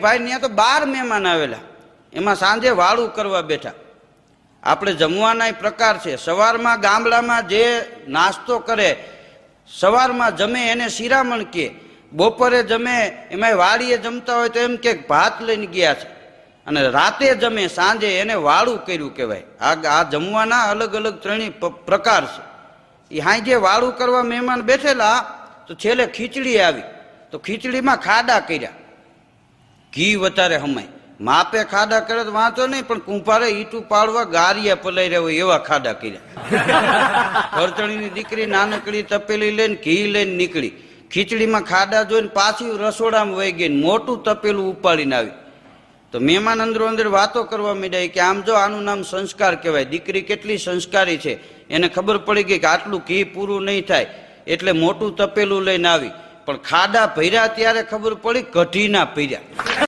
ભાઈ ત્યાં તો 12 મહેમાન આવેલા, એમાં સાંજે વાળું કરવા બેઠા. આપણે જમવાના પ્રકાર છે. સવારમાં ગામડામાં જે નાસ્તો કરે, સવારમાં જમે એને શિરામણ કહે, બપોરે જમે એમાં વાડીએ જમતા હોય તો એમ કે ભાત લઈને ગયા છે, અને રાતે જમે સાંજે એને વાળું કર્યું કહેવાય. આ જમવાના અલગ અલગ ત્રણેય પ્રકાર છે. એ હાંજે વાળું કરવા મહેમાન બેઠેલા તો છેલ્લે ખીચડી આવી, તો ખીચડીમાં ખાડા કર્યા, ઘી વધારે હમાય. માપે ખાડા કરે તો વાંચો નહીં, પણ કુંભારે ઈટું પાડવા ગારિયા પલાઈ રહ્યા હોય એવા ખાડા કર્યા. ઘરચણીની દીકરી નાનકડી તપેલી લઈને ઘી લઈને નીકળી, ખીચડીમાં ખાડા જોઈને પાછી રસોડામાં વહી ગઈ, મોટું તપેલું ઉપાડીને આવી. તો મહેમાન અંદરો અંદર વાતો કરવા માંડ્યા કે આમ જો આનું નામ સંસ્કાર કહેવાય, દીકરી કેટલી સંસ્કારી છે. એને ખબર પડી ગઈ કે આટલું ઘી પૂરું નહીં થાય, એટલે મોટું તપેલું લઈને આવી. પણ ખાડા ભર્યા ત્યારે ખબર પડી કઢી ના પીર્યા.